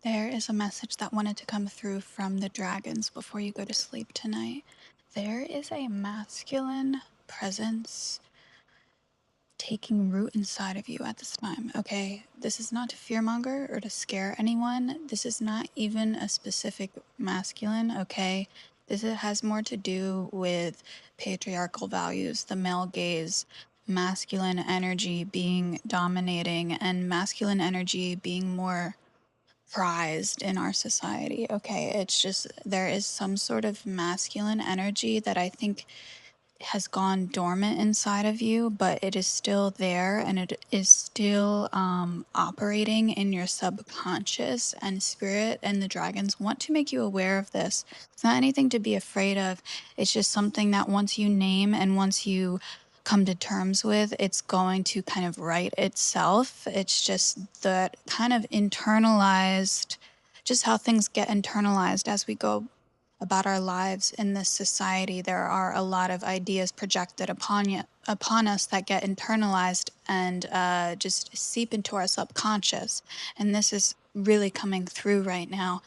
There is a message that wanted to come through from the dragons before you go to sleep tonight. There is a masculine presence taking root inside of you at this time, okay? This is not to fearmonger or to scare anyone. This is not even a specific masculine, okay? This has more to do with patriarchal values, the male gaze, masculine energy being dominating, and masculine energy being more prized in our society. Okay, it's just there is some sort of masculine energy that I think has gone dormant inside of you, but it is still there and it is still operating in your subconscious and spirit. And the dragons want to make you aware of this. It's not anything to be afraid of, it's just something that once you name and once you come to terms with, it's going to kind of right itself. It's just that kind of internalized, just how things get internalized as we go about our lives in this society. There are a lot of ideas projected upon us that get internalized and just seep into our subconscious. And this is really coming through right now.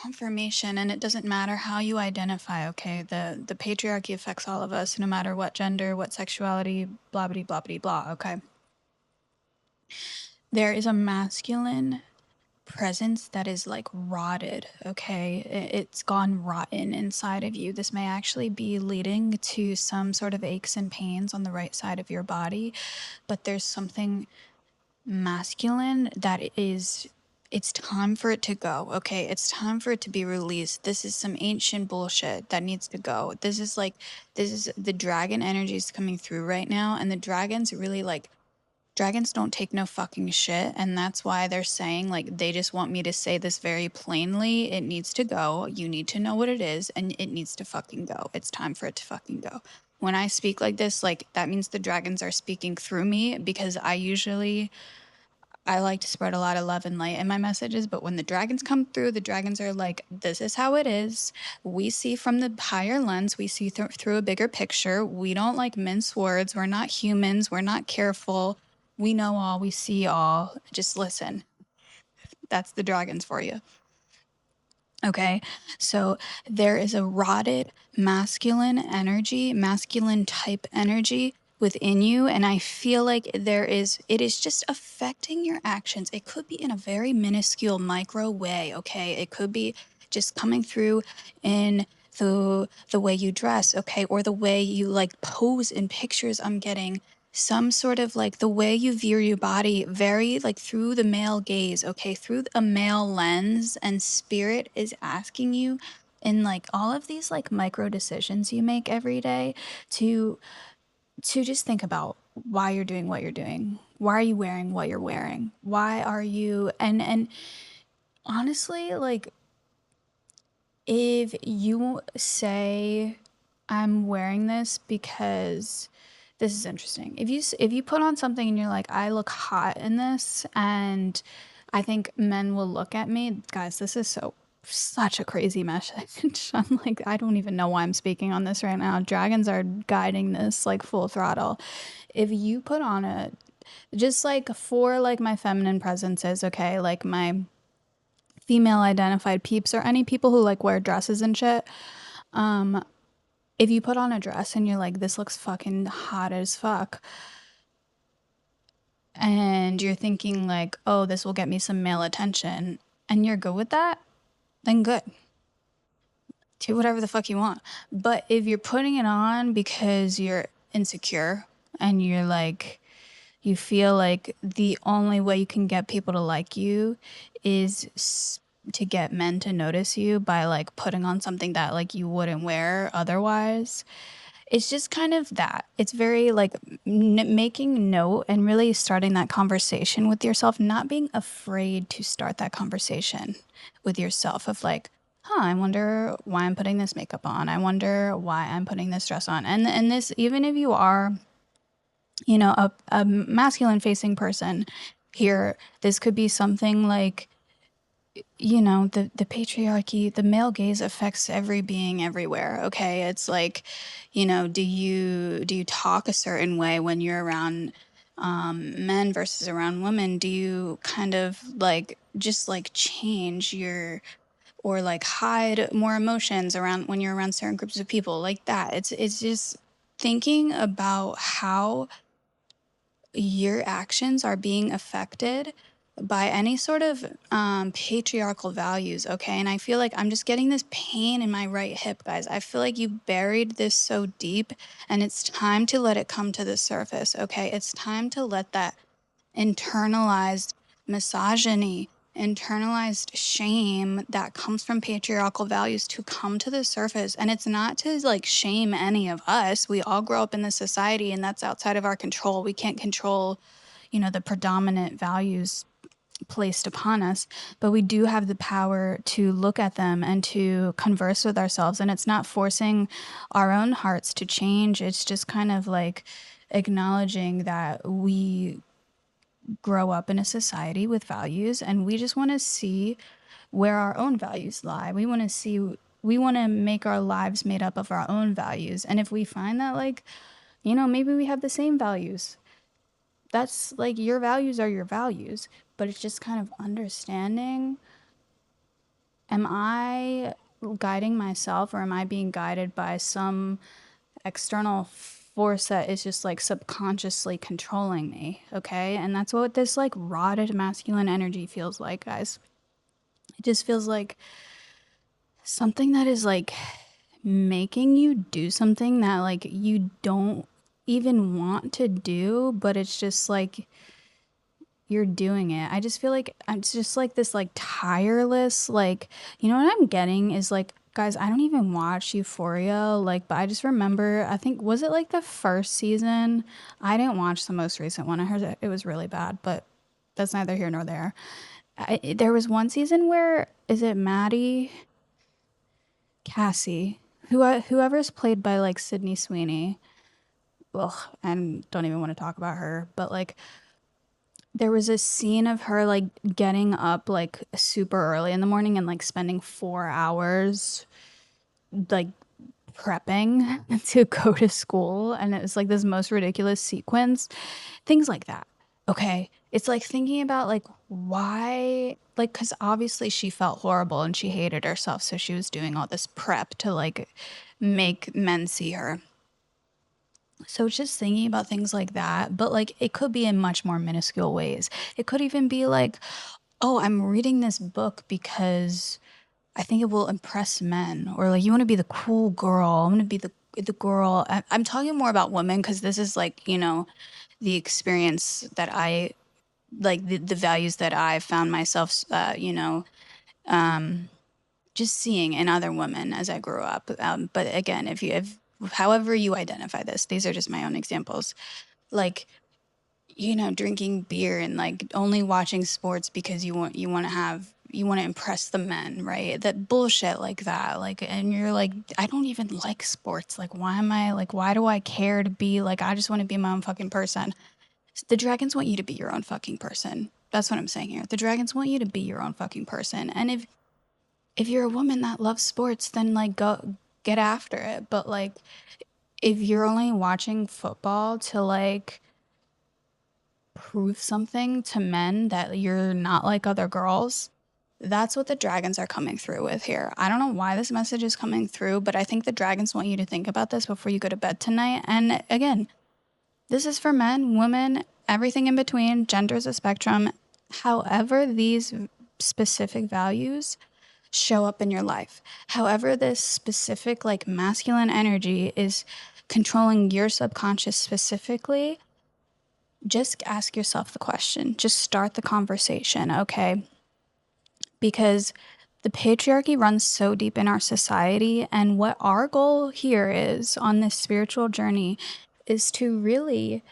Confirmation, and it doesn't matter how you identify, okay? The patriarchy affects all of us, no matter what gender, what sexuality, blah blah blah blah blah, okay? There is a masculine presence that is like rotted, okay? It's gone rotten inside of you. This may actually be leading to some sort of aches and pains on the right side of your body, but there's something masculine that is, it's time for it to go, okay? It's time for it to be released. This is some ancient bullshit that needs to go. This is the dragon energy is coming through right now, and the dragons really like, dragons don't take no fucking shit, and that's why they're saying, like, they just want me to say this very plainly. It needs to go. You need to know what it is, and it needs to fucking go. It's time for it to fucking go. When I speak like this, like, that means the dragons are speaking through me, because I like to spread a lot of love and light in my messages, but when the dragons come through, the dragons are like, this is how it is. We see from the higher lens, we see through a bigger picture. We don't like mince words. We're not humans. We're not careful. We know all. We see all. Just listen. That's the dragons for you. Okay, so there is a rotted masculine energy, masculine type energy within you, and I feel like it is just affecting your actions. It could be in a very minuscule micro way, okay? It could be just coming through in the way you dress, okay, or the way you like pose in pictures. I'm getting some sort of like the way you view your body, very like through the male gaze, okay, through a male lens, and spirit is asking you in like all of these like micro decisions you make every day to just think about why you're doing what you're doing. Why are you wearing what you're wearing? Why are you, and honestly, like, if you say, I'm wearing this because this is interesting. If you put on something and you're like, I look hot in this, and I think men will look at me, guys, this is such a crazy message. I'm like, I don't even know why I'm speaking on this right now. Dragons are guiding this like full throttle. If you put on a, just like for like my feminine presences, okay, like my female identified peeps or any people who like wear dresses and shit, if you put on a dress and you're like, this looks fucking hot as fuck, and you're thinking like, oh, this will get me some male attention, and you're good with that, then good. Do whatever the fuck you want. But if you're putting it on because you're insecure and you're like, you feel like the only way you can get people to like you is to get men to notice you by like putting on something that like you wouldn't wear otherwise. It's just kind of that. It's very like making note and really starting that conversation with yourself, not being afraid to start that conversation with yourself of like, huh, I wonder why I'm putting this makeup on. I wonder why I'm putting this dress on. And this, even if you are, you know, a masculine facing person here, this could be something like, you know, the patriarchy, the male gaze affects every being everywhere, okay? It's like, you know, do you talk a certain way when you're around men versus around women, do you kind of like just like change your or like hide more emotions around when you're around certain groups of people like that? It's just thinking about how your actions are being affected by any sort of patriarchal values, okay? And I feel like I'm just getting this pain in my right hip, guys. I feel like you buried this so deep, and it's time to let it come to the surface, okay? It's time to let that internalized misogyny, internalized shame that comes from patriarchal values to come to the surface. And it's not to like shame any of us. We all grow up in this society, and that's outside of our control. We can't control, the predominant values placed upon us, but we do have the power to look at them and to converse with ourselves. And it's not forcing our own hearts to change, it's just kind of like acknowledging that we grow up in a society with values, and we just want to see where our own values lie. We want to make our lives made up of our own values. And if we find that, like, maybe we have the same values, that's like your values are your values. But it's just kind of understanding, am I guiding myself, or am I being guided by some external force that is just like subconsciously controlling me? Okay. And that's what this like rotted masculine energy feels like, guys. It just feels like something that is like making you do something that like you don't even want to do, but it's just like you're doing it. I just feel like it's just like this like tireless, like, what I'm getting is like, guys, I don't even watch Euphoria, like, but I just remember, I think, was it like the first season? I didn't watch the most recent one. I heard that it was really bad, but that's neither here nor there. There was one season where, is it Maddie? Cassie, whoever's played by like Sydney Sweeney. Ugh, and don't even want to talk about her. But like, there was a scene of her like getting up like super early in the morning and like spending 4 hours like prepping to go to school, and it was like this most ridiculous sequence. Things like that. Okay. It's like thinking about like why, like, because obviously she felt horrible and she hated herself. So she was doing all this prep to like make men see her. So it's just thinking about things like that. But like it could be in much more minuscule ways. It could even be like, oh, I'm reading this book because I think it will impress men, or like you want to be the cool girl. I'm going to be the girl. I'm talking more about women because this is like, the experience that I like, the values that I found myself, just seeing in other women as I grew up. But again, if however you identify this, these are just my own examples. Like, drinking beer and like only watching sports because you want to impress the men, right? That bullshit like that. Like, and you're like, I don't even like sports. Like, why do I care to be like, I just want to be my own fucking person. The dragons want you to be your own fucking person. That's what I'm saying here. The dragons want you to be your own fucking person. And if you're a woman that loves sports, then like go get after it. But like if you're only watching football to like prove something to men that you're not like other girls, that's what the dragons are coming through with here. I don't know why this message is coming through, but I think the dragons want you to think about this before you go to bed tonight. And again, this is for men, women, everything in between. Gender is a spectrum. However, these specific values show up in your life, however, this specific, like, masculine energy is controlling your subconscious specifically, just ask yourself the question. Just start the conversation, okay? Because the patriarchy runs so deep in our society, and what our goal here is on this spiritual journey is to really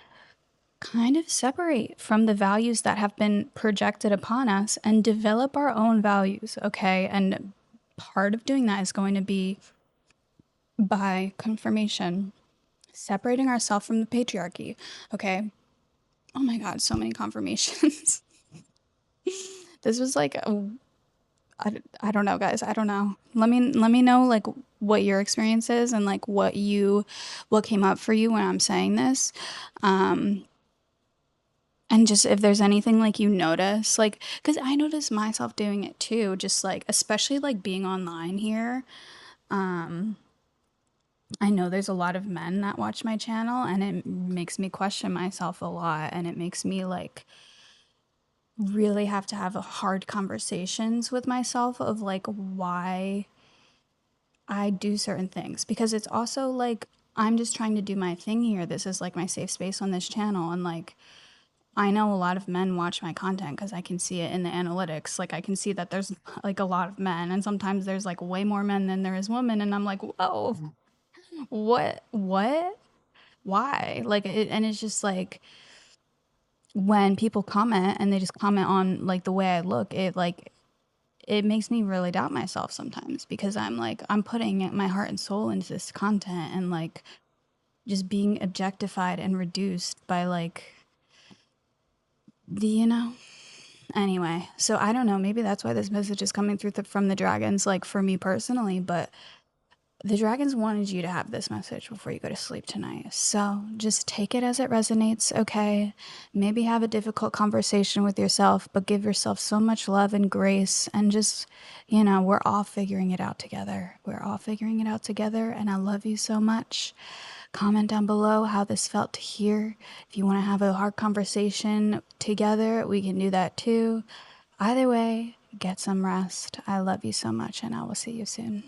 kind of separate from the values that have been projected upon us and develop our own values, okay? And part of doing that is going to be by confirmation, separating ourselves from the patriarchy, okay? Oh my God, so many confirmations. This was like, I don't know, guys. I don't know. Let me know like what your experience is and like what came up for you when I'm saying this. And just if there's anything like you notice, like, because I notice myself doing it too, just like, especially like being online here. Um, I know there's a lot of men that watch my channel and it makes me question myself a lot and it makes me like really have to have a hard conversations with myself of like why I do certain things because it's also like I'm just trying to do my thing here. This is like my safe space on this channel and like I know a lot of men watch my content because I can see it in the analytics. Like I can see that there's like a lot of men and sometimes there's like way more men than there is women and I'm like, "Whoa. What? What? Why?" Like and it's just like when people comment and they just comment on like the way I look, it makes me really doubt myself sometimes because I'm like I'm putting my heart and soul into this content and like just being objectified and reduced by like the anyway. So I don't know, maybe that's why this message is coming through from the dragons like for me personally, but the dragons wanted you to have this message before you go to sleep tonight. So just take it as it resonates, okay? Maybe have a difficult conversation with yourself, but give yourself so much love and grace and just, we're all figuring it out together. We're all figuring it out together, and I love you so much. Comment down below how this felt to hear. If you want to have a hard conversation together, we can do that too. Either way, get some rest. I love you so much, and I will see you soon.